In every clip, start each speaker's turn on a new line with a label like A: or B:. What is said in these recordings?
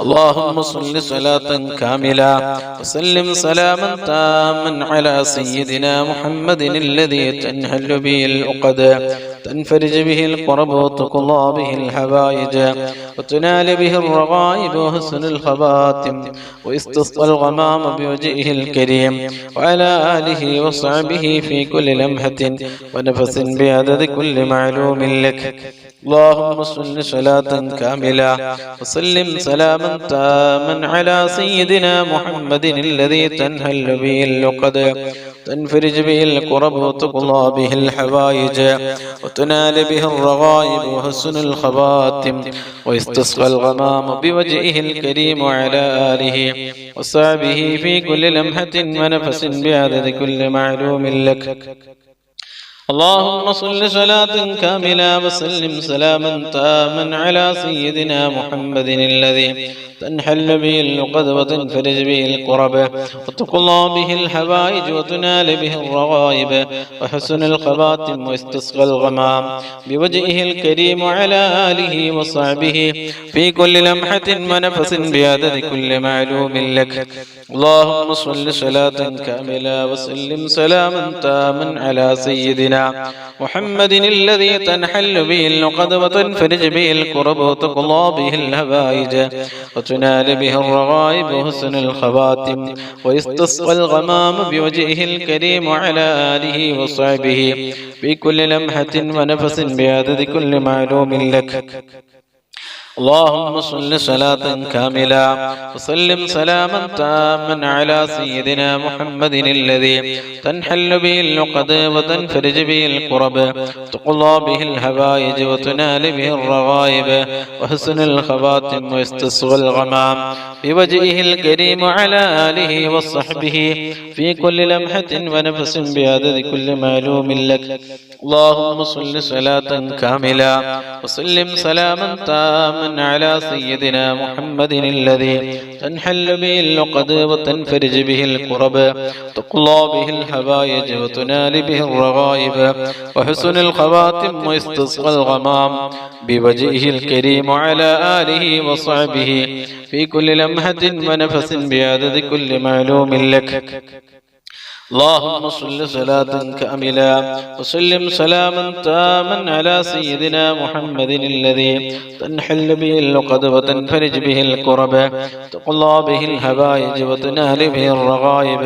A: اللهم صل صلاة كاملة وسلم سلاما تاما على سيدنا محمد الذي تنحل به العقد تنفرج به الكرب وتقضى به الحوائج وتنال به الرغائب وحسن الخواتم ويستسقى الغمام بوجهه الكريم وعلى آله وصحبه في كل لمحة ونفس بعدد كل معلوم لك. اللهم صل صلاة كاملة وسلم سلاما تاما على سيدنا محمد الذي تنحل به العقد تنفرج به الكرب وتقضى به الحوائج وتنال به الرغائب وحسن الخواتم ويستسقى الغمام بوجهه الكريم وعلى آله وصحبه في كل لمحة ونفس بعدد كل معلوم لك. اللهم صل صلاة كاملة وسلم سلاما تاما على سيدنا محمد الذي تنحل به العقد وتنفرج به الكرب وتقضى به الحوائج وتنال به الرغائب وحسن الخواتم ويستسقى الغمام بوجهه الكريم وعلى آله وصحبه في كل لمحة ونفس بعدد كل معلوم لك. اللهم صل صلاة كاملة وسلم سلاما تاما على سيدنا محمد الذي تنحل به العقد وتنفرج به الكرب وتقضى به الحوائج وتنال به الرغائب وحسن الخواتم ويستسقى الغمام بوجهه الكريم وعلى آله وصحبه في كل لمحة ونفس بعدد كل معلوم لك. اللهم صل صلاة كاملة وسلم سلاما تاما على سيدنا محمد الذي تنحل به العقد وتنفرج به الكرب تقضى به الحوائج وتنال به الرغائب وحسن الخواتم ويستسقى الغمام بوجهه الكريم وعلى آله وصحبه في كل لمحة ونفس بعدد كل معلوم لك. اللهم صل صلاة كاملة وسلم سلاما تاما على سيدنا محمد الذي تنحل به العقد وتنفرج به الكرب تقضى به الحوائج وتنال به الرغائب وحسن الخواتم ويستسقى الغمام بوجهه الكريم وعلى آله وصحبه في كل لمحة ونفس بعدد كل معلوم لك. اللهم صل صلاة كاملة وسلم سلاما تاما على سيدنا محمد الذي تنحل به العقد وتنفرج به الكرب تقضى به الحوائج وتنال به الرغائب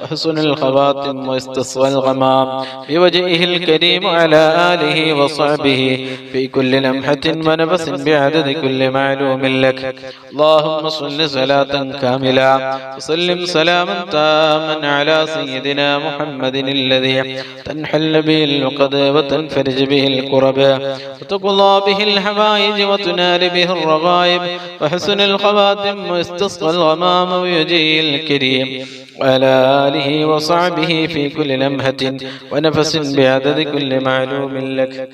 A: وحسن الخواتم ويستسقى الغمام بوجهه الكريم على آله وصحبه في كل لمحة ونفس بعدد كل معلوم لك. اللهم صل صلاة كاملة وسلم سلاما تاما على سيدنا محمد الذي تنحل به العقد وتنفرج به الكرب وتقضى به الحوائج وتنال به الرغائب وحسن الخواتم ويستسقى الغمام بوجهه الكريم وعلى آله وصحبه في كل لمحة ونفس بعدد كل معلوم لك.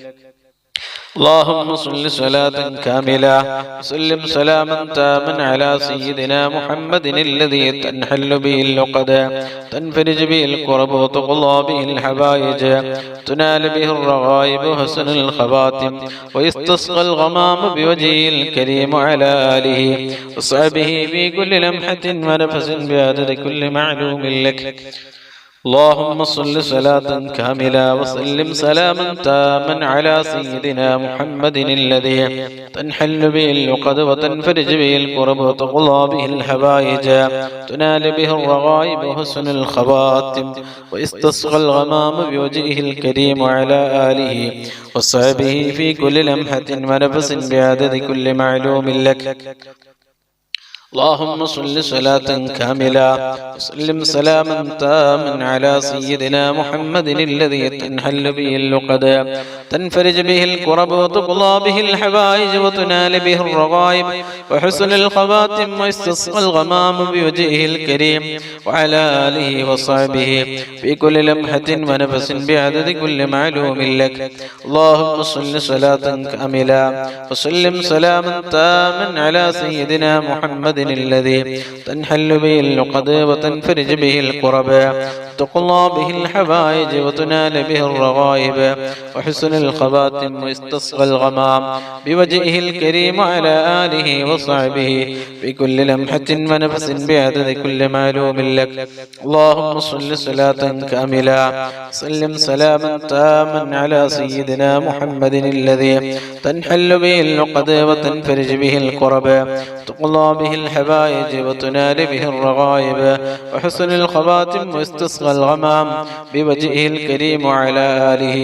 A: اللهم صل صلاة كاملة وسلم سلاما تاما على سيدنا محمد الذي تنحل به العقد تنفرج به الكرب وتقضى به الحوائج تنال به الرغائب وحسن الخواتم ويستسقى الغمام بوجهه الكريم على آله وصحبه في كل لمحة ونفس بعدد كل معلوم لك. اللهم صل صلاة كاملة وسلم سلاما تاما على سيدنا محمد الذي تنحل به العقد وتنفرج به الكرب وتقضى به الحوائج تنال به الرغائب وحسن الخواتم ويستسقى الغمام بوجهه الكريم وعلى آله وصحبه في كل لمحة ونفس بعدد كل معلوم لك. اللهم صل صلاة كاملة وسلم سلاما تاما على سيدنا محمد الذي تنحل به العقد تنفرج به الكرب وتقضى به الحوائج وتنال به الرغائب وحسن الخواتم ويستسقى الغمام بوجهه الكريم وعلى آله وصحبه في كل لمحة ونفس بعدد كل معلوم لك. اللهم صل صلاة كاملة وسلم سلاما تاما على سيدنا محمد الذي تنحل به اللقد وتنفرج به الكرب تقضى به الحوائج وتنال به الرغائب وحسن الخواتم واستسقى الغمام بوجهه الكريم على آله وصحبه في كل لمحة ونفس بعدد كل معلوم لك. اللهم صل صلاة كاملة سلم سلاما تاما على سيدنا محمد الذي تنحل به اللقد وتنفرج به الكرب تقضى به الحوائج وتنال به الرغائب وحسن الخواتم واستسقى الغمام بوجهه الكريم على آله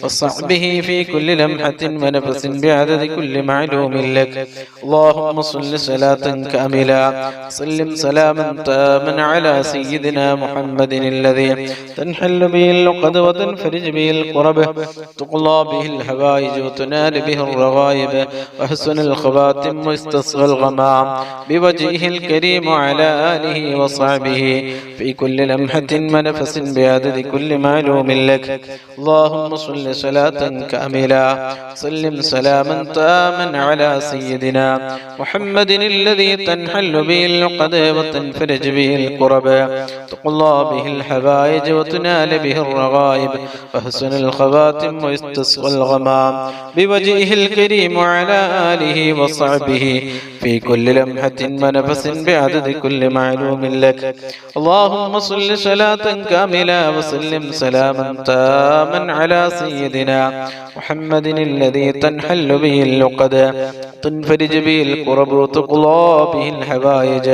A: وصحبه في كل لمحة ونفس بعدد كل معلوم لك. اللهم صل صلاة كاملة سلم سلاما تاما على سيدنا محمد الذي تنحل به اللقد وتنفرج به الكرب تقضى به الحوائج وتنال به الرغائب وحسن الخواتم واستسقى الغمام بوجهه الكريم على آله وصحبه في كل لمحة ونفس بعدد كل معلوم لك. اللهم صل صلاة كاملة سلم سلاما تاما على سيدنا محمد الذي تنحل به اللقد وتنفرج به الكرب تقضى به الحوائج وتنال به الرغائب وحسن الخواتم واستسقى الغمام بوجهه الكريم على آله وصحبه في كل لمحة ونفس بعدد كل معلوم لك. اللهم صل صلاة كاملة وسلم سلاما تاما على سيدنا محمد الذي تنحل به اللقد تنفرج به الكرب وتقضى به الحوائج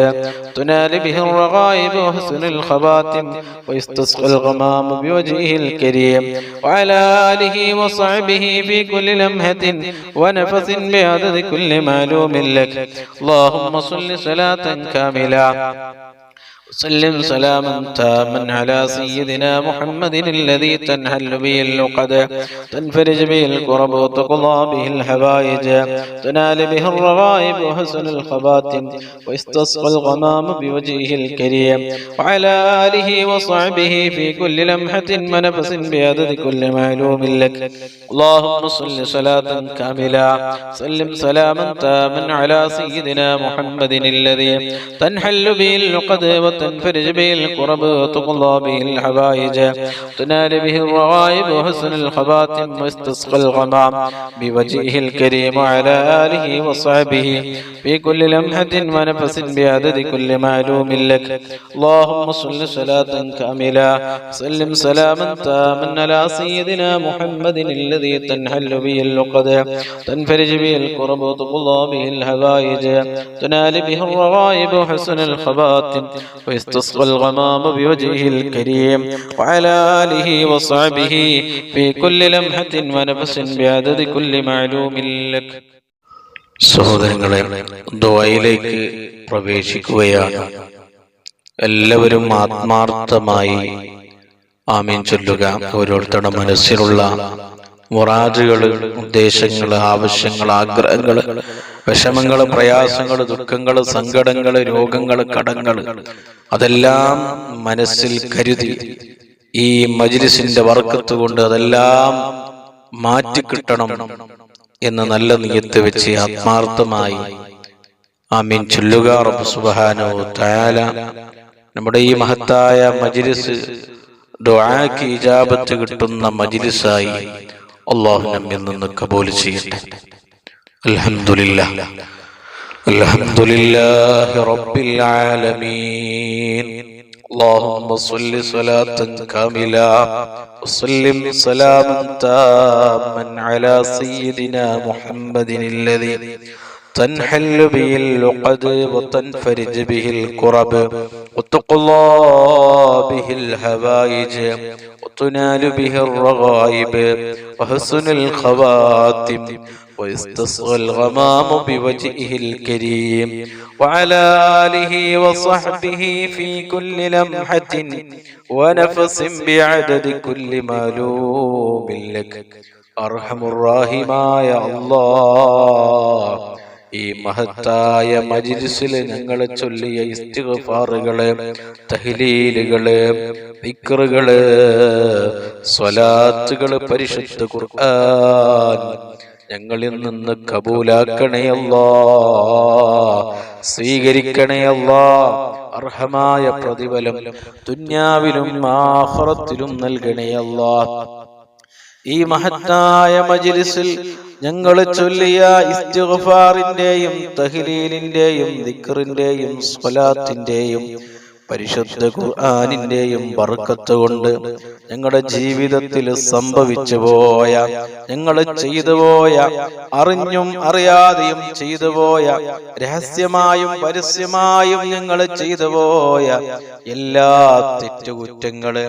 A: تنال به الرغائب وحسن الخواتم ويستسقى الغمام بوجهه الكريم وعلى آله وصحبه في كل لمحة ونفس بعدد كل معلوم لك. اللهم صل صلاة كاملة وسلم سلاما تاما على سيدنا محمد الذي تنحل به اللقد تنفرج به الكرب وتقضى به الحوائج تنال به الرغائب وحسن الخواتم واستسقى الغمام بوجهه الكريم وعلى آله وصحبه في كل لمحة ونفس بعدد كل معلوم لك. اللهم صل صلاة كاملة سلم سلاما تاما على سيدنا محمد الذي تنحل به اللقد تنفرج به الكرب وتقضى به الحوائج تنال به الرغائب وحسن الخواتم واستسقى الغمام بوجهه الكريم على آله وصحبه في كل لمحة ونفس بعدد كل معلوم لك. اللهم صل صلاة كاملة سلم سلاما تاما على سيدنا محمد الذي تنحل به اللقد تنفرج به الكرب وتقضى به الحوائج تنال به الرغائب وحسن الخواتم ويستسقى الغمام بوجهه الكريم وعلى آله وصحبه في كل لمحة ونفس بعدد كل معلوم لك.
B: സഹോദരങ്ങളെ, ദുആയിലേക്ക് പ്രവേശിക്കുകയാണ്. എല്ലാവരും ആത്മാർത്ഥമായി ആമീൻ ചൊല്ലുക. ഓരോരുത്തരുടെ മനസ്സിലുള്ള മുറാദുകള്, ഉദ്ദേശങ്ങള്, ആവശ്യങ്ങള്, ആഗ്രഹങ്ങള്, വിഷമങ്ങള്, പ്രയാസങ്ങള്, ദുഃഖങ്ങള്, സങ്കടങ്ങള്, രോഗങ്ങള്, കടങ്ങള് അതെല്ലാം മനസ്സിൽ കരുതി ഈ മജ്ലിസിന്റെ ബർക്കത്ത് കൊണ്ട് അതെല്ലാം മാറ്റിക്കിട്ടണം എന്ന നല്ല നിയത്ത് വെച്ച് ആത്മാർത്ഥമായി ആമീൻ ചൊല്ലുക. റബ്ബ് സുബ്ഹാനഹു തആല നമ്മുടെ ഈ മഹത്തായ മജ്ലിസ് ദുആക്ക് ഇജാബത്ത് കിട്ടുന്ന മജ്ലിസായി അല്ലാഹു നമ്മിൽ നിന്ന് കബൂൽ ചെയ്യട്ടെ. അൽഹംദുലില്ലാഹ് അൽഹംദുലില്ലാഹി റബ്ബിൽ ആലമീൻ. اللهم صل صلاة كاملة وسلم سلاما تاما على سيدنا محمد الذي تنحل به اللقد وتنفرج به الكرب وتقضى به الحوائج وتنال به الرغائب وحسن الخواتم ويستسقى الغمام بوجهه الكريم وعلى آله وصحبه في كل لمحة ونفس بعدد كل معلوم لك. أرحم الراحمين يا الله, ഈ മഹത്തായ മജ്ലിസിൽ ഞങ്ങൾ ചൊല്ലിയ ഇസ്തിഗ്ഫാറുകള്, തഹ്ലീലുകള്, ദിക്റുകള്, സ്വലാത്തുകള്, പരിശുദ്ധ ഖുർആൻ ഞങ്ങളിൽ നിന്ന് കബൂലാക്കണേ അല്ലാ, സ്വീകരിക്കണേ അല്ലാ. അർഹമായ പ്രതിഫലം ദുനിയാവിലും ആഖിറത്തിലും നൽകണേ അല്ലാ. ഈ മഹത്തായ മജ്ലിസിൽ ഞങ്ങൾ ചൊല്ലിയ ഇസ്തിഗ്ഫാറിന്റെയും തഹ്ലീലിന്റെയും ദിക്റിന്റെയും സ്വലാത്തിന്റെയും പരിശുദ്ധ ഖുർആനിന്റെയും ബർക്കത്ത് കൊണ്ട് ഞങ്ങളുടെ ജീവിതത്തിൽ സംഭവിച്ചു പോയ, ഞങ്ങൾ ചെയ്തു പോയ, അറിഞ്ഞും അറിയാതെയും ചെയ്തു പോയ, രഹസ്യമായും പരസ്യമായും ഞങ്ങൾ ചെയ്തു പോയ എല്ലാ തെറ്റുകുറ്റങ്ങള്,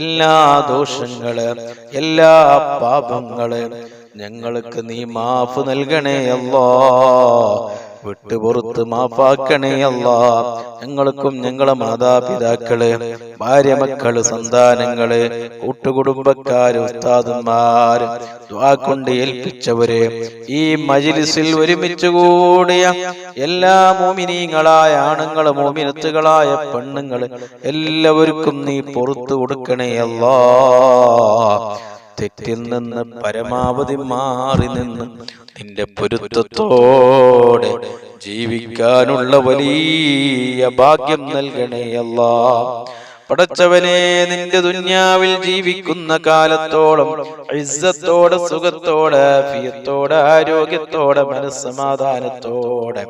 B: എല്ലാ ദോഷങ്ങള്, എല്ലാ പാപങ്ങള് ഞങ്ങൾക്ക് നീ മാഫ് നൽകണേ അല്ലാ, വിട്ടുപുറത്ത് മാപ്പാക്കണേ അല്ലാ. ഞങ്ങൾക്കും ഞങ്ങളെ മാതാപിതാക്കള്, ഭാര്യ മക്കള്, സന്താനങ്ങള്, കൂട്ടുകുടുംബക്കാര്, ഉസ്താദുമാര്, ദുആ കൊണ്ട് ഏൽപ്പിച്ചവര്, ഈ മജ്ലിസിൽ ഒരുമിച്ച് കൂടിയ എല്ലാ മോമിനീങ്ങളായ ആണുങ്ങള്, മോമിനത്തുകളായ പെണ്ണുങ്ങള് എല്ലാവർക്കും നീ പുറത്തു കൊടുക്കണേ അല്ലാ. തെറ്റിൽ നിന്ന് പരമാവധി മാറി നിന്ന് നിന്റെ പൊരുത്തത്തോടെ ജീവിക്കാനുള്ള വലിയ ഭാഗ്യം നൽകണേ അല്ലാ. പടച്ചവനെ, നിന്റെ ദുനിയാവിൽ ജീവിക്കുന്ന കാലത്തോളം ഇസ്സത്തോടെ, സുഖത്തോടെ, ആഫിയത്തോടെ, ആരോഗ്യത്തോടെ, മനസ്സമാധാനത്തോടെ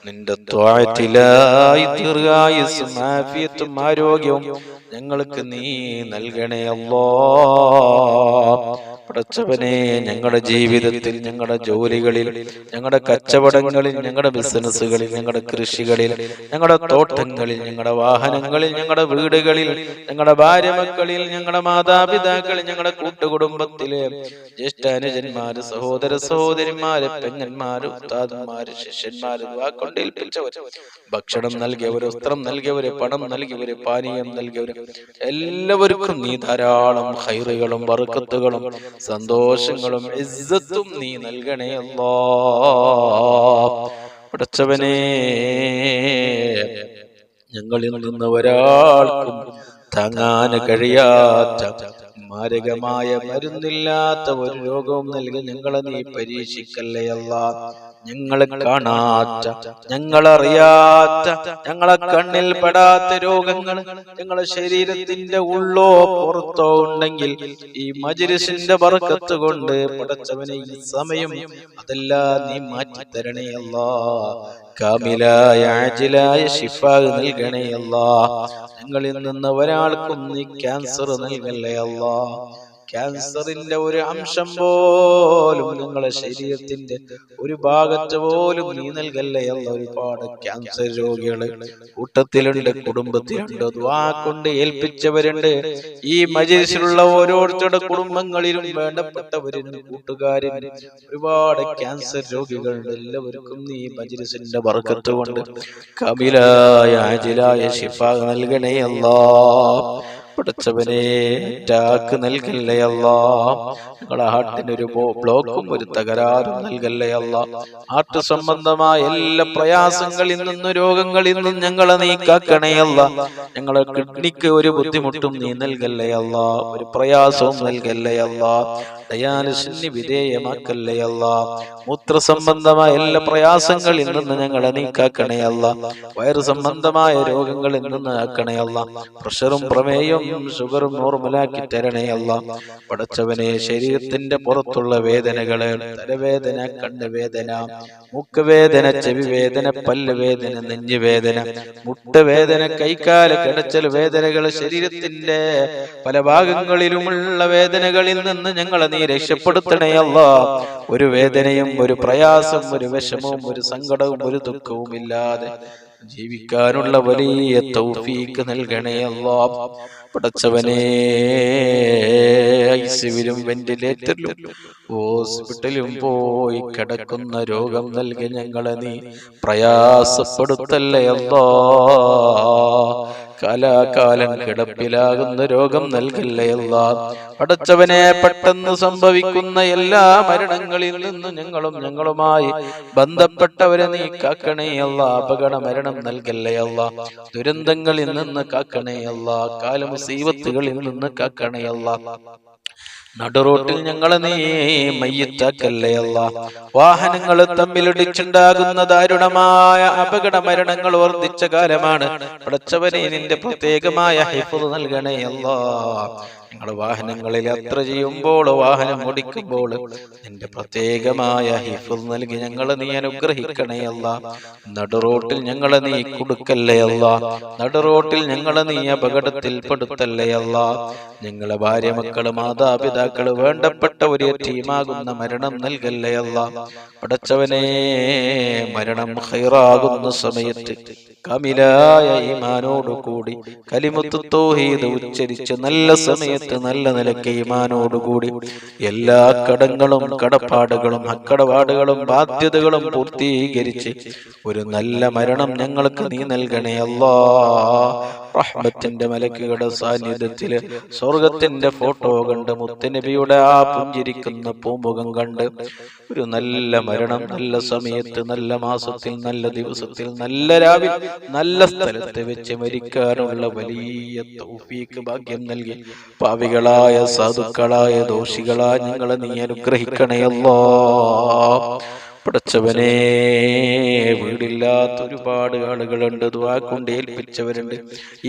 B: നിന്റെ ത്വാഅത്തിലായി ദീർഘായുസ്സും ആഫിയത്തും ആരോഗ്യവും ഞങ്ങൾക്ക് നീ നൽകണേ അല്ലാ. പടച്ചവനെ, ഞങ്ങളുടെ ജീവിതത്തിൽ, ഞങ്ങളുടെ ജോലികളിൽ, ഞങ്ങളുടെ കച്ചവടങ്ങളിൽ, ഞങ്ങളുടെ ബിസിനസ്സുകളിൽ, ഞങ്ങളുടെ കൃഷികളിൽ, ഞങ്ങളുടെ തോട്ടങ്ങളിൽ, ഞങ്ങളുടെ വാഹനങ്ങളിൽ, ഞങ്ങളുടെ വീടുകളിൽ, ഞങ്ങളുടെ ഭാര്യമക്കളിൽ, ഞങ്ങളുടെ മാതാപിതാക്കളിൽ, ഞങ്ങളുടെ കൂട്ടുകുടുംബത്തിലെ ജ്യേഷ്ഠാനുജന്മാര്, സഹോദര സഹോദരിമാര്, പെങ്ങന്മാര്, ഉസ്താദന്മാര്, ശിഷ്യന്മാര്, വാക്കൊണ്ടേൽപ്പിച്ചവര്, ഭക്ഷണം നൽകിയവര്, വസ്ത്രം നൽകിയവര്, പണം നൽകിയവര്, പാനീയം നൽകിയവര് എല്ലാവർക്കും നീ ധാരാളം ഖൈറുകളും ബർക്കത്തുകളും സന്തോഷങ്ങളും ഇസ്സത്തും നീ നൽകണേ അല്ലാ. പടച്ചവനെ, ഞങ്ങളിൽ നിന്ന് ഒരാൾക്കും താങ്ങാൻ കഴിയാത്ത, മാരകമായ മരുന്നില്ലാത്ത ഒരു രോഗവും നൽകി ഞങ്ങളെ നീ പരീക്ഷിക്കല്ലേ അല്ലാ. ഞങ്ങളെ കാണാത്ത, ഞങ്ങളറിയാത്ത, ഞങ്ങളെ കണ്ണിൽ പെടാത്ത രോഗങ്ങൾ ഞങ്ങളെ ശരീരത്തിന്റെ ഉള്ളോ പുറത്തോ ഉണ്ടെങ്കിൽ ഈ മജ്ലിസിന്റെ ബർക്കത്ത് കൊണ്ട് പടച്ചവനെ ഈ സമയം അതെല്ലാം നീ മാറ്റി തരണേ അല്ലാ. കാമിലായ ആജിലായ ശിഫാ നൽകണേ അല്ലാ. ഞങ്ങളിൽ നിന്ന് ഒരാൾക്കും നീ ക്യാൻസർ നൽകല്ലേ അല്ലാ. ക്യാൻസറിന്റെ ഒരു അംശം പോലും ഞങ്ങളെ ശരീരത്തിന്റെ ഒരു ഭാഗത്ത് പോലും നീ നൽകല്ലേ അല്ല. ഒരുപാട് ക്യാൻസർ രോഗികള് കൂട്ടത്തിലുണ്ട്, കുടുംബത്തിലുണ്ട്, ദുആ കൊണ്ട് ഏൽപ്പിച്ചവരുണ്ട്. ഈ മജ്ലിസിലുള്ള ഓരോരുത്തരുടെ കുടുംബങ്ങളിലും വേണ്ടപ്പെട്ടവരും കൂട്ടുകാരും ഒരുപാട് ക്യാൻസർ രോഗികളുണ്ട്. എല്ലാവർക്കും നീ മജ്ലിസിന്റെ ബർക്കത്ത് കൊണ്ട് കാമിലായ ആജിലായ ശിഫാ നൽകണേ അല്ലാ. പടച്ചവനെ, അറ്റാക്ക് നൽകല്ലേ അല്ലാ. ഞങ്ങളുടെ ഹാർട്ടിനൊരു ബ്ലോക്കും ഒരു തകരാറും നൽകല്ലേ അല്ലാ. ഹാർട്ട് സംബന്ധമായ എല്ലാ പ്രയാസങ്ങളിൽ നിന്നും രോഗങ്ങളിൽ നിന്നും ഞങ്ങളെ നീ കാക്കണേ അല്ലാ. ഞങ്ങളെ കിഡ്നിക്ക് ഒരു ബുദ്ധിമുട്ടും നീ നൽകല്ലേ അല്ലാ. ഒരു പ്രയാസവും നൽകല്ലേ അല്ലാ. ഡയാലിസിന് വിധേയമാക്കല്ലേ അല്ലാ. മൂത്ര സംബന്ധമായ എല്ലാ പ്രയാസങ്ങളിൽ നിന്ന് ഞങ്ങളെ നീ കാക്കണേ അല്ലാ. വയറ് സംബന്ധമായ രോഗങ്ങളിൽ നിന്ന് ആക്കണേ അല്ലാ. പ്രഷറും പ്രമേയവും ഷുഗറും നോർമലാക്കി തരണേ അല്ലാ. പടച്ചവനെ, ശരീരത്തിന്റെ പുറത്തുള്ള വേദനകള്, തലവേദന, കണ്ണുവേദന, മൂക്കുവേദന, ചെവി വേദന, പല്ല് വേദന, നെഞ്ചുവേദന, മുട്ടുവേദന, കൈകാല് കിടച്ചൽ വേദനകൾ, ശരീരത്തിന്റെ പല ഭാഗങ്ങളിലുമുള്ള വേദനകളിൽ നിന്ന് ഞങ്ങളെ നീ രക്ഷപ്പെടുത്തണേ അല്ലാ. ഒരു വേദനയും ഒരു പ്രയാസം, ഒരു വിഷമവും ഒരു സങ്കടവും ഒരു ദുഃഖവും ഇല്ലാതെ ജീവിക്കാനുള്ള വലിയ തൗഫീക്ക് നൽകണേ അല്ലാ. പടച്ചവനെ, ഐസിയുവിലും വെന്റിലേറ്ററിലും ഹോസ്പിറ്റലും പോയി കിടക്കുന്ന രോഗം നൽകി ഞങ്ങളെ നീ പ്രയാസപ്പെടുത്തല്ലേ അല്ലാ. കാലാകാലം കിടപ്പിലാകുന്ന രോഗം നൽകല്ലേ അല്ലാ. പടച്ചവനെ, പെട്ടെന്ന് സംഭവിക്കുന്ന എല്ലാ മരണങ്ങളിൽ നിന്നും ഞങ്ങളുമായി ബന്ധപ്പെട്ടവരെ നീ കാക്കണേ അല്ലാ. അപകട മരണം നൽകല്ലേ അല്ലാ. ദുരന്തങ്ങളിൽ നിന്ന് കാക്കണേ അല്ലാ. കാലമുസീബത്തുകളിൽ നിന്ന് കാക്കണേ അല്ലാ. നടുറോട്ടിൽ ഞങ്ങളെ നീ മയ്യിത്താക്കല്ലേ അല്ലാ. വാഹനങ്ങൾ തമ്മിലിടിച്ചുണ്ടാകുന്ന ദാരുണമായ അപകട മരണങ്ങൾ വർദ്ധിച്ച കാലമാണ്. പടച്ചവനെ നിന്റെ പ്രത്യേകമായ ഹിഫ്ള് നൽകണേ അല്ലാ. ഞങ്ങൾ വാഹനങ്ങളിൽ യാത്ര ചെയ്യുമ്പോൾ, വാഹനം ഓടിക്കുമ്പോൾ നിന്റെ പ്രത്യേകമായ ഹിഫ്ള് നൽകി ഞങ്ങളെ നീ അനുഗ്രഹിക്കണേ അല്ലാ. നടുറോട്ടിൽ ഞങ്ങളെ നീ കൊടുക്കല്ലേ അല്ലാ. നടുറോട്ടിൽ ഞങ്ങളെ നീ അപകടത്തിൽ പെടുത്തല്ലേ അല്ലാ. ഞങ്ങളെ ഭാര്യ, മക്കള്, മാതാപിതാക്കള്, വേണ്ടപ്പെട്ട ഒരു യതീമാകുന്ന മരണം നൽകല്ലേ അല്ലാ. പടച്ചവനെ, മരണം ഖൈറാകുന്ന സമയത്ത് കാമിലായ ഈമാനോടുകൂടി കലിമത്ത് തൗഹീദ് ഉച്ചരിച്ച് നല്ല സമയത്ത് നല്ല നിലയ്ക്ക് ഈമാനോടുകൂടി എല്ലാ കടങ്ങളും കടപ്പാടുകളും അക്കടപാടുകളും ബാധ്യതകളും പൂർത്തീകരിച്ച് ഒരു നല്ല മരണം ഞങ്ങൾക്ക് നീ നൽകണേ അല്ലാ. റഹ്മത്തിന്റെ മലക്കുകളുടെ സാന്നിധ്യത്തില് സ്വർഗത്തിന്റെ ഫോട്ടോ കണ്ട് മുത്തുനബിയുടെ ആ പുഞ്ചിരിക്കുന്ന പൂമുഖം കണ്ട് ഒരു നല്ല മരണം നല്ല സമയത്ത് നല്ല മാസത്തിൽ നല്ല ദിവസത്തിൽ നല്ല രാവിൽ നല്ല സ്ഥലത്ത് വെച്ച് മരിക്കാനുള്ള വലിയ തൗഫീഖ് ഭാഗ്യം നൽകി പാവികളായ സാധുക്കളായ ദോഷികളായ ഞങ്ങളെ നീ അനുഗ്രഹിക്കണേ അല്ലാ. പടച്ചവനെ, വീടില്ലാത്ത ഒരുപാട് ആളുകളുണ്ട്, ദുആ കൊണ്ട് ഏൽപ്പിച്ചവരുണ്ട്,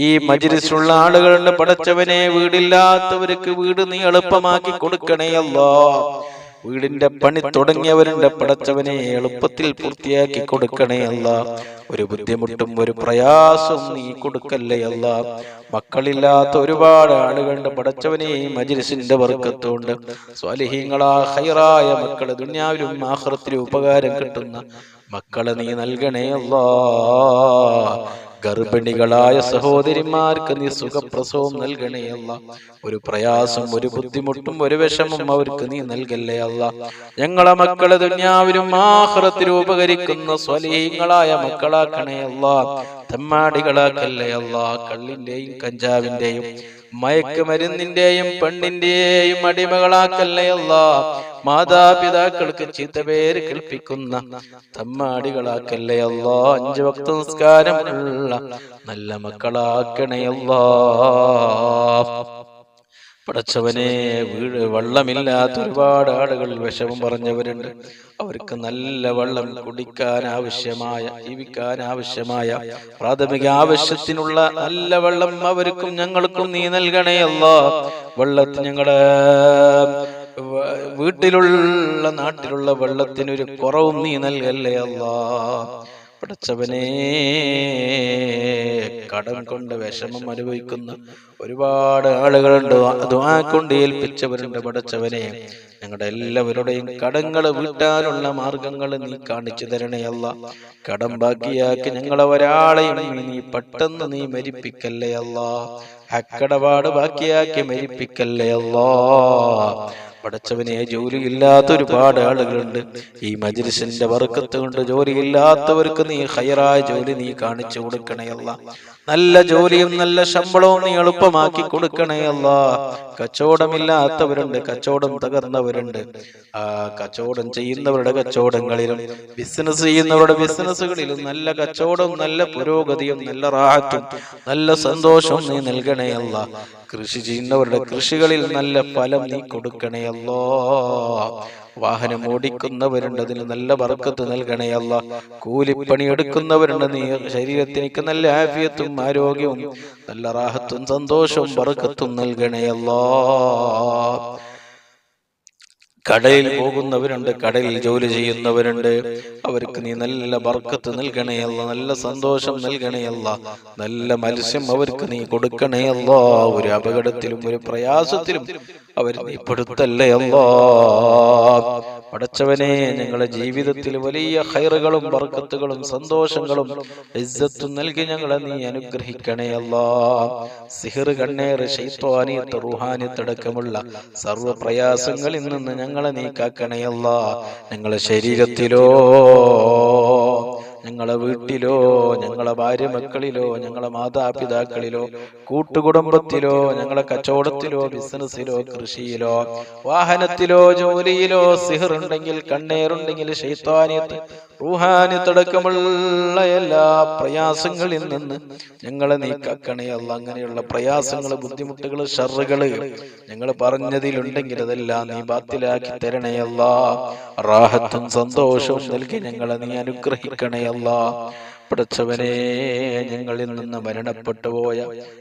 B: ഈ മജ്‌ലിസിലുള്ള ആളുകളുണ്ട്. പടച്ചവനെ, വീടില്ലാത്തവർക്ക് വീട് നീ എളുപ്പമാക്കി കൊടുക്കണേ അല്ലാ. വീടിന്റെ പണി തുടങ്ങിയവരുണ്ട്, പടച്ചവനെ എളുപ്പത്തിൽ പൂർത്തിയാക്കി കൊടുക്കണേ അല്ലാ. ഒരു ബുദ്ധിമുട്ടും ഒരു പ്രയാസവും നീ കൊടുക്കല്ലേ അല്ലാ. മക്കളില്ലാത്ത ഒരുപാട് ആളുകളുണ്ട്, പടച്ചവനെ മജ്‌ലിസിന്റെ ബർക്കത്തുകൊണ്ട് സ്വാലിഹീങ്ങളാ ഖൈറായ മക്കള് ദുനിയാവിലും ആഖിറത്തിലും ഉപകാരം കിട്ടുന്ന മക്കളെ നീ നൽകണേ അല്ലാ. ഗർഭിണികളായ സഹോദരിമാർക്ക് നീ സുഖപ്രസവം നൽകണേ അല്ലാ. ഒരു പ്രയാസം, ഒരു ബുദ്ധിമുട്ടും ഒരു വിഷമം അവർക്ക് നീ നൽകല്ലേ അല്ലാ. ഞങ്ങളെ മക്കളെ ദുനിയാവിലും ആഖിറത്തിലും ഉപകരിക്കുന്ന സ്വലീഹങ്ങളായ മക്കളാക്കണേ അല്ലാ. തെമ്മാടികളാക്കല്ലേ അല്ലാ. കള്ളിന്റെയും കഞ്ചാവിന്റെയും മയക്കുമരുന്നിന്റെയും പെണ്ണിന്റെയും അടിമകളാക്കല്ലേ അല്ലാ. മാതാപിതാക്കൾക്ക് ചീത്തപേര് കേൾപ്പിക്കുന്ന തമ്മാടികളാക്കല്ലേ അല്ലാ. 5 വക്ത നിസ്കാരം ഉള്ള നല്ല മക്കളാക്കണേ അല്ലാ. പടച്ചവനെ, വെള്ളമില്ലാത്ത ഒരുപാട് ആളുകൾ വിഷമം പറഞ്ഞവരുണ്ട്. അവർക്ക് നല്ല വെള്ളം കുടിക്കാൻ ആവശ്യമായ, ജീവിക്കാൻ ആവശ്യമായ പ്രാഥമിക ആവശ്യത്തിനുള്ള നല്ല വെള്ളം അവർക്കും ഞങ്ങൾക്കും നീ നൽകണേ അല്ലാ. വെള്ളത്തിന് ഞങ്ങളുടെ വീട്ടിലുള്ള നാട്ടിലുള്ള വെള്ളത്തിനൊരു കുറവും നീ നൽകല്ലേ അല്ലാ. പടച്ചവനെ, കടം കൊണ്ട് വിഷമം അനുഭവിക്കുന്ന ഒരുപാട് ആളുകളുണ്ട്, ദുആ കൊണ്ട് ഏൽപ്പിച്ചവരുണ്ട്. പടച്ചവനെ, ഞങ്ങളുടെ എല്ലാവരുടെയും കടങ്ങൾ വീട്ടാനുള്ള മാർഗങ്ങൾ നീ കാണിച്ചു തരണേ അല്ലാ. കടം ബാക്കിയാക്കി ഞങ്ങളെ ഒരാളെയും നീ പെട്ടെന്ന് നീ മരിപ്പിക്കല്ലേ അല്ലാ. അക്കടപാട് ബാക്കിയാക്കി മരിപ്പിക്കല്ലേ അല്ലാ. പടച്ചവനെ, ജോലിയില്ലാത്ത ഒരുപാട് ആളുകളുണ്ട്. ഈ മജ്‌ലിസിന്റെ ബർക്കത്ത് കൊണ്ട് ജോലിയില്ലാത്തവർക്ക് നീ ഖൈറായ ജോലി നീ കാണിച്ചു കൊടുക്കണേ അല്ലാ. നല്ല ജോലിയും നല്ല ശമ്പളവും നീ എളുപ്പമാക്കി കൊടുക്കണേ അല്ലാ. കച്ചവടമില്ലാത്തവരുണ്ട്, കച്ചവടം തകർന്നവരുണ്ട്. ആ കച്ചവടം ചെയ്യുന്നവരുടെ കച്ചവടങ്ങളിലും ബിസിനസ് ചെയ്യുന്നവരുടെ ബിസിനസ്സുകളിലും നല്ല കച്ചവടവും നല്ല പുരോഗതിയും നല്ല റാഹത്തും നല്ല സന്തോഷവും നീ നൽകണേ അല്ലാ. കൃഷി ചെയ്യുന്നവരുടെ കൃഷികളിൽ നല്ല ഫലം നീ കൊടുക്കണേ അല്ലാ. വാഹനം ഓടിക്കുന്നവരുണ്ട്, അതിന് നല്ല ബർക്കത്ത് നൽകണേ അല്ലാ. കൂലിപ്പണി എടുക്കുന്നവരുണ്ട്, നീ ശരീരത്തിലേക്ക് നല്ല ആഫിയത്തും ആരോഗ്യവും നല്ല റാഹത്തും സന്തോഷവും ബർക്കത്തും നൽകണേ അല്ലാ. കടലിൽ പോകുന്നവരുണ്ട്, കടലിൽ ജോലി ചെയ്യുന്നവരുണ്ട്, അവർക്ക് നീ നല്ല ബർക്കത്ത് നൽകണേ അല്ലാ. നല്ല സന്തോഷം നൽകണേ അല്ലാ. നല്ല മത്സ്യം അവർക്ക് നീ കൊടുക്കണേ അല്ലാ. ഒരു അപകടത്തിലും ഒരു പ്രയാസത്തിലും അവർ നീ പെടുത്തല്ലേ അല്ലാ. പടച്ചവനെ, ഞങ്ങളുടെ ജീവിതത്തിൽ വലിയ ഖൈറുകളും ബർക്കത്തുകളും സന്തോഷങ്ങളും ഇസ്സത്തും നൽകി ഞങ്ങളെ നീ അനുഗ്രഹിക്കണേ അല്ലാ. സിഹർ, കണ്ണേറ്, ശൈത്വാനിയത്ത്, റൂഹാനിയത്ത് അടക്കമുള്ള സർവ്വ പ്രയാസങ്ങളിൽ നിന്ന് ഞങ്ങളെ നീ കാക്കണേ അല്ലാ. ഞങ്ങളെ ശരീരത്തിലോ ഞങ്ങളെ വീട്ടിലോ, ഞങ്ങളെ ഭാര്യ മക്കളിലോ, ഞങ്ങളെ മാതാപിതാക്കളിലോ, കൂട്ടുകുടുംബത്തിലോ, ഞങ്ങളെ കച്ചവടത്തിലോ, ബിസിനസ്സിലോ, കൃഷിയിലോ, വാഹനത്തിലോ, ജോലിയിലോ സിഹറുണ്ടെങ്കിൽ, കണ്ണേറുണ്ടെങ്കിൽ, ശൈത്വാനിയത്ത്, റൂഹാനിയത്തടക്കമുള്ള എല്ലാ പ്രയാസങ്ങളിൽ നിന്ന് ഞങ്ങളെ നീ കാക്കണേ അല്ല. അങ്ങനെയുള്ള പ്രയാസങ്ങൾ, ബുദ്ധിമുട്ടുകൾ, ഷർറുകള് ഞങ്ങൾ പറഞ്ഞതിലുണ്ടെങ്കിൽ അതെല്ലാം നീ ബാത്തിലാക്കി തരണേ അല്ല. റാഹത്തും സന്തോഷവും നൽകി ഞങ്ങളെ നീ അനുഗ്രഹിക്കണേ അല്ല. പടച്ചവനെ, ഞങ്ങളിൽ നിന്ന് മരണപ്പെട്ടു പോയ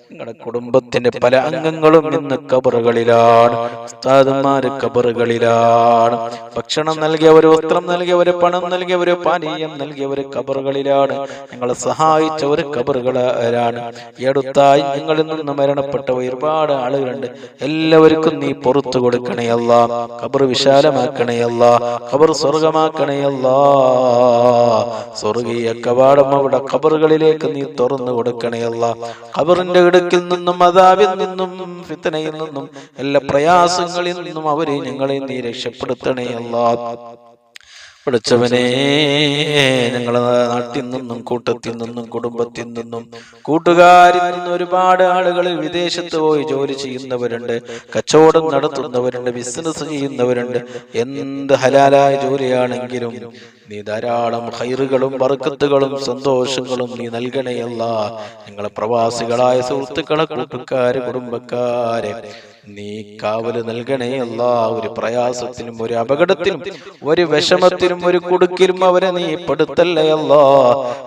B: ഞങ്ങളുടെ കുടുംബത്തിന്റെ പല അംഗങ്ങളും ഇന്ന് ഖബറുകളിലാണ്. ഉസ്താദുമാര് ഖബറുകളിലാണ്. ഭക്ഷണം നൽകിയവര്, വസ്ത്രം നൽകിയവര്, പണം നൽകിയവര്, പാനീയം നൽകിയവര് ഖബറുകളിലാണ്. ഞങ്ങളെ സഹായിച്ചവര് ഖബറുകളാണ്. ഈ അടുത്തായി ഞങ്ങളിൽ നിന്ന് മരണപ്പെട്ട ഒരുപാട് ആളുകളുണ്ട്. എല്ലാവർക്കും നീ പുറത്തു കൊടുക്കണേ അല്ലാ. ഖബർ വിശാലമാക്കണേ അല്ലാ. ഖബർ സ്വർഗമാക്കണേ അല്ലാ. സ്വർഗീയ കവാടം അവിടെ ഖബറുകളിലേക്ക് നീ തുറന്നു കൊടുക്കണേ അല്ലാ. ഖബറിന്റെ ഇടുക്കിൽ നിന്നും, അദാബിൽ നിന്നും, ഫിത്നയിൽ നിന്നും, എല്ലാ പ്രയാസങ്ങളിൽ നിന്നും അവരെ ഞങ്ങളെ നീ രക്ഷപ്പെടുത്തണേ അല്ലാ. പഠിച്ചവനെ, ഞങ്ങളെ നാട്ടിൽ നിന്നും, കൂട്ടത്തിൽ നിന്നും, കുടുംബത്തിൽ നിന്നും, കൂട്ടുകാരിൽ നിന്നും ഒരുപാട് ആളുകൾ വിദേശത്ത് പോയി ജോലി ചെയ്യുന്നവരുണ്ട്, കച്ചവടം നടത്തുന്നവരുണ്ട്, ബിസിനസ് ചെയ്യുന്നവരുണ്ട്. എന്ത് ഹലാലായ ജോലിയാണെങ്കിലും നീ ധാരാളം ഖൈറുകളും ബർക്കത്തുകളും സന്തോഷങ്ങളും നീ നൽകണേ അല്ലാ. ഞങ്ങളെ പ്രവാസികളായ സുഹൃത്തുക്കളെ, കൂട്ടുകാര്, കുടുംബക്കാരെ നീ കാവല് നൽകണേ അല്ലാ. ഒരു പ്രയാസത്തിനും, ഒരു അപകടത്തിനും, ഒരു വിഷമത്തിനും, ഒരു കുടുക്കിലും അവരെ നീ പെടുത്തല്ലേ അല്ലാ.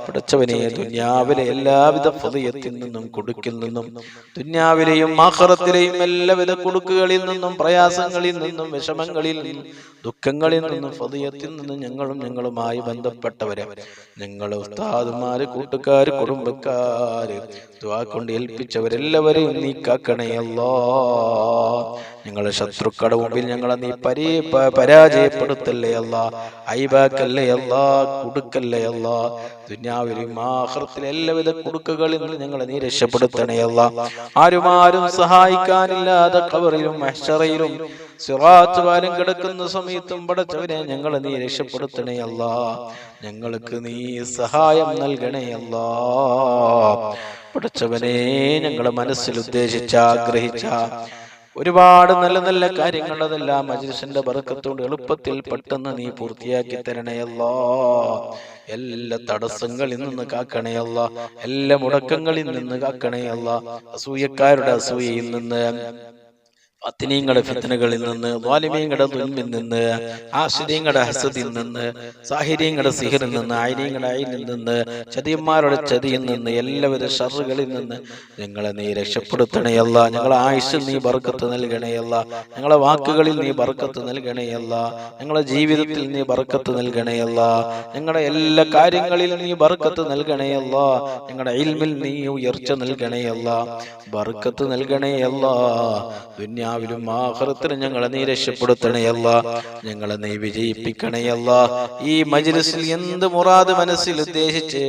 B: പഠിച്ചവനെ, ദുന്യാവിലെ എല്ലാവിധ ഫളിയത്തിൽ നിന്നും, കുടുക്കിൽ നിന്നും, ദുന്യാവിലെയും ആഖിറത്തിലെയും എല്ലാവിധ കുടുക്കുകളിൽ നിന്നും, പ്രയാസങ്ങളിൽ നിന്നും, വിഷമങ്ങളിൽ നിന്നും, ദുഃഖങ്ങളിൽ നിന്നും, ഫളിയത്തിൽ നിന്നും ഞങ്ങളും ഞങ്ങളുമായി ബന്ധപ്പെട്ടവരെ, ഞങ്ങളെ ഉസ്താദുമാര്, കൂട്ടുകാര്, കുടുംബക്കാര്, ദുആ കൊണ്ട് ഏൽപ്പിച്ചവരെല്ലാവരെയും നീ കാക്കണേ അല്ലാ. ഞങ്ങളെ ശത്രുക്കളുടെ മുമ്പിൽ ഞങ്ങളെ നീ പരാജയപ്പെടുത്തല്ലേ അല്ലാ. ഐബാക്കല്ലേ അല്ലാ, കുടുക്കല്ലേ അല്ലാ. ദുനിയാവിലും ആഖിറത്തിലും എല്ലാവിധ കുടുക്കുകളിൽ നിന്ന് ഞങ്ങളെ നീ രക്ഷപ്പെടുത്തണേ അല്ലാ. ആരും സഹായിക്കാനില്ലാതെ ഖബറിലും മഹ്ശറയിലും സിറാത്ത് പാലം കിടക്കുന്ന സമയത്തും പടച്ചവനെ ഞങ്ങളെ നീ രക്ഷപ്പെടുത്തണേ അല്ലാ. ഞങ്ങൾക്ക് നീ സഹായം നൽകണേ അല്ലാ. പടച്ചവനെ, ഞങ്ങളെ മനസ്സിൽ ഉദ്ദേശിച്ച, ആഗ്രഹിച്ച ഒരുപാട് നല്ല നല്ല കാര്യങ്ങൾ അതെല്ലാം മജ്‌ലിസിന്റെ ബറക്കത്തോട് എളുപ്പത്തിൽ പെട്ടെന്ന് നീ പൂർത്തിയാക്കി തരണേ അല്ലാ. എല്ലാ തടസ്സങ്ങളിൽ നിന്ന് കാക്കണേ അല്ലാ. എല്ലാ മുടക്കങ്ങളിൽ നിന്ന് കാക്കണേ അല്ലാ. അസൂയക്കാരുടെ അസൂയയിൽ നിന്ന്, പത്നിങ്ങളുടെ ഫിത്നകളിൽ നിന്ന്, ളാലിമീങ്ങളുടെ ദുൽമിൽ നിന്ന്, ആശിരീങ്ങളുടെ ഹസദിൽ നിന്ന്, സാഹിരീങ്ങളുടെ സിഹറിൽ നിന്ന്, ഐനീങ്ങളുടെ ഐനിൽ നിന്ന്, ചതിയന്മാരുടെ ചതിയിൽ നിന്ന്, എല്ലാവിധ ഷർറുകളിൽ നിന്ന് ഞങ്ങളെ നീ രക്ഷപ്പെടുത്തണേ അല്ലാ. ഞങ്ങളെ ആയുസ്സിൽ നീ ബർക്കത്ത് നൽകണേ അല്ലാ. ഞങ്ങളെ വാക്കുകളിൽ നീ ബർക്കത്ത് നൽകണേ അല്ലാ. ഞങ്ങളെ ജീവിതത്തിൽ നീ ബർക്കത്ത് നൽകണേ അല്ലാ. ഞങ്ങളുടെ എല്ലാ കാര്യങ്ങളിലും നീ ബർക്കത്ത് നൽകണേ അല്ലാ. ഞങ്ങളുടെ ഇൽമിൽ നീ ഉയർച്ച നൽകണേ അല്ലാ. ബർക്കത്ത് നൽകണേ അല്ലാ. ദുനിയാവിലും ആഖിറത്തിലും ഞങ്ങളെ നീ രക്ഷപ്പെടുത്തണേ അല്ലാ. ഞങ്ങളെ നീ വിജയിപ്പിക്കണേ അല്ലാ. ഈ മജ്‌ലിസിൽ എന്ത് മുറാദ് മനസ്സിൽ ഉദ്ദേശിച്ച്,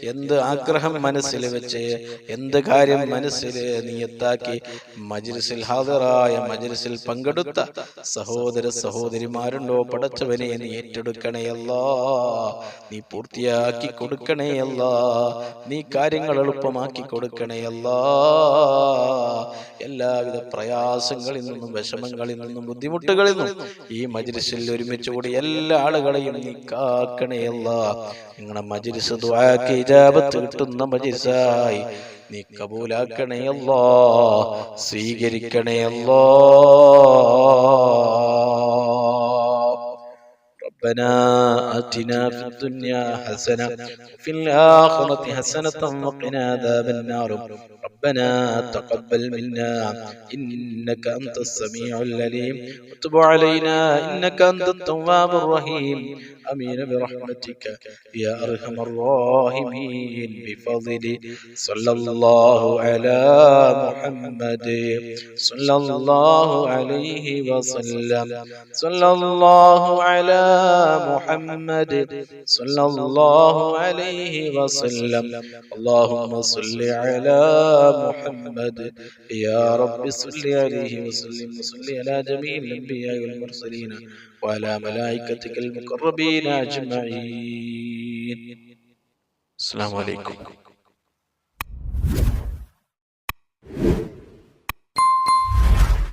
B: എന്ത് ആഗ്രഹം മനസ്സിൽ വെച്ച്, എന്ത് കാര്യം മനസ്സിൽ നിയത്താക്കി മജ്‌ലിസിൽ ഹാദിറായ, മജ്‌ലിസിൽ പങ്കെടുത്ത സഹോദര സഹോദരിമാരുണ്ടോ പടച്ചവനെ നീ ഏറ്റെടുക്കണേ അല്ലാ. നീ പൂർത്തിയാക്കി കൊടുക്കണേ അല്ലാ. നീ കാര്യങ്ങൾ എളുപ്പമാക്കി കൊടുക്കണേ അല്ലാ. എല്ലാവിധ പ്രയാസങ്ങളിൽ നിന്നും, വിഷമങ്ങളിൽ നിന്നും, ബുദ്ധിമുട്ടുകളിൽ നിന്നും ഈ മജ്‌ലിസിൽ ഒരുമിച്ച് കൂടി എല്ലാ ആളുകളെയും നീ കാക്കണേ അല്ലാ. നിങ്ങളുടെ മജ്‌ലിസ് ദുആക്ക് ഇജാബത്ത് കിട്ടുന്ന മജ്‌ലിസായി നീ കബൂലാക്കണേ അല്ലാ. സ്വീകരിക്കണേ അല്ലാ. ربنا آتنا في الدنيا حسنة وفي الآخرة حسنة وقنا عذاب النار. ربنا تقبل منا إنك أنت السميع العليم وتب علينا إنك أنت التواب الرحيم. آمين برحمتك يا أرحم الراحمين. بفضل صلى الله على محمد صلى الله عليه وسلم. صلى الله على محمد صلى الله عليه وسلم. اللهم صل على محمد يا رب صل عليه وسلم. وصل على جميع الأنبياء والمرسلين وعلى ملائكتك المقربين أجمعين. അസ്സലാമു അലൈക്കും.